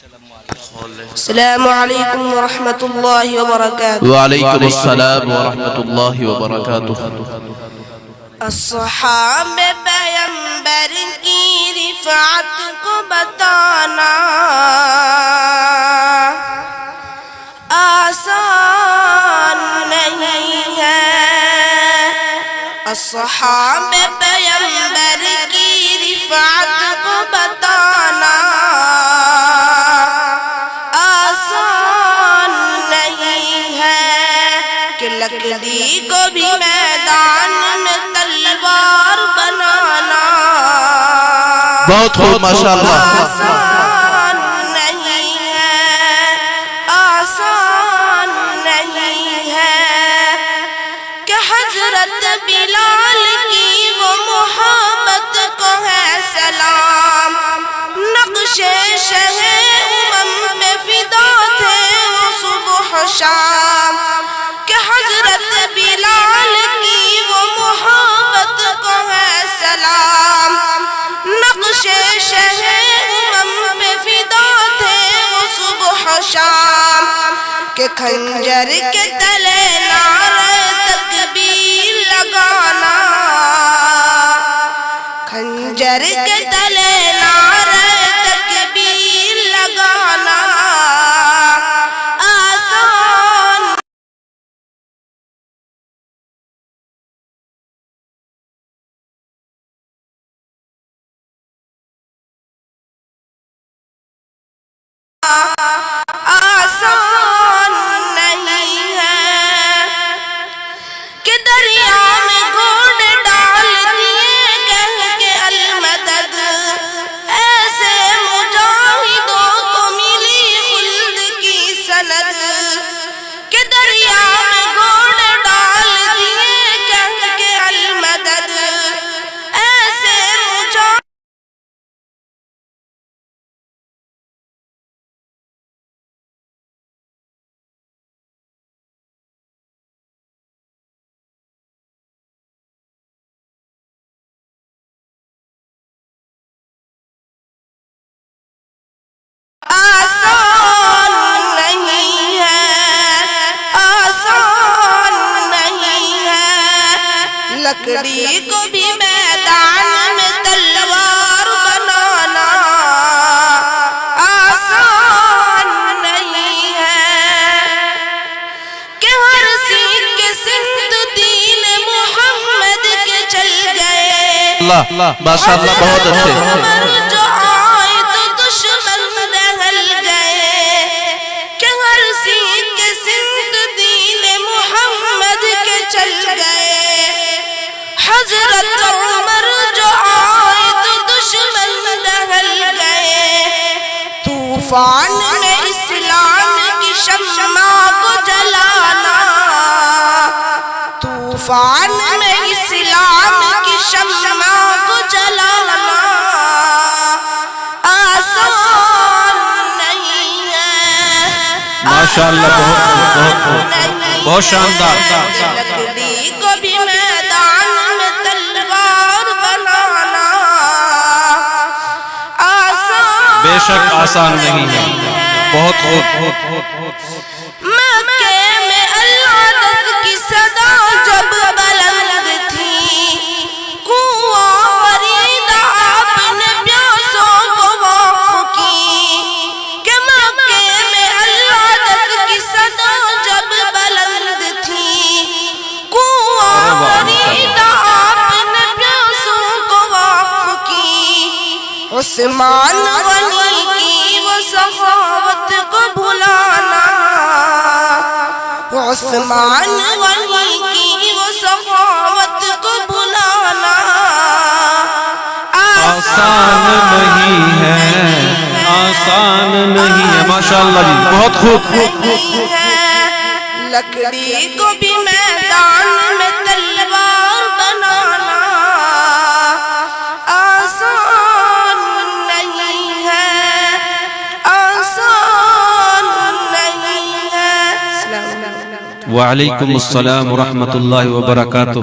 السلام علیکم ورحمۃ اللہ وبرکاتہ۔ وعلیکم السلام ورحمۃ اللہ وبرکاتہ۔ اصحاب پیغمبر کی رفعت کو بتانا آسان نہیں ہے، اصحاب پیغمبر کی رفعت کو بتانا آسان نہیں ہے، کہ لکڑی کو بھی میدان میں تلوار بنانا بہت خوب ماشاءاللہ۔ آسان نہیں ہے، آسان نہیں ہے، کہ حضرت بلال کی وہ محبت کو ہے سلام، نقش شہ امم پہ فدا تھے وہ صبح و شام، کہ حضرت بلال کی وہ محبت کو ہے سلام، نقش شہ امم پہ فدا تھے وہ صبح و شام، کہ خنجر کے تلے نعرہ تکبیر لگانا، خنجر کے تلے نعرہ تکبیر لگانا آسان آسان نہیں ہے، کہ دریا میں گھوڑ ڈال دیے کہہ کے المدد، ایسے مجاہدوں کو ملی خلد کی سند، کہ دریا میں گھوڑ ڈال دیے کہہ کے المدد، ایسے مجاہدوں آسان نہیں ہے، آسان نہیں ہے، لکڑی کو بھی میدان میں تلوار بنانا آسان نہیں ہے، کہ ہر سینگ کے سندھ دین محمد کے چل گئے، اللہ ماشاءاللہ بہت اچھے۔ عمر جو آئے تو دشمن دہل گئے، کہ ہر سینگ کے سندھ دین محمد کے چل گئے، حضرت عمر جو آئے تو دشمن دہل گئے، طوفان میں اسلام کی شمع کو جلانا، طوفان میں اسلام کی شمع کو جلانا آسان نہیں ہے، ماشاءاللہ بہت شاندار۔ لکڑی کو بھی میدان میں تلوار بنانا آسان بے شک آسان نہیں ہے، بہت خوب۔ مکے میں العدد کی صدا جب بلند تھی، کنواں خریدا آپ نے پیاسوں کو واقف کی، کہ مکے میں العدد کی صدا جب بلند تھی، کنواں خریدا آپ نے پیاسوں کو واقف کی، عثمان غنی کی وہ سخاوت کو بھلانا، عثمان غنی کی وہ سخاوت کو بھلانا آسان نہیں ہے، آسان نہیں ہے، ماشاءاللہ جی بہت خوب۔ نہیں ہے، لکڑی کو بھی میدان میں تلوار بنانا آسان نہیں ہے، آسان نہیں ہے۔ وعلیکم السلام ورحمۃ اللہ وبرکاتہ۔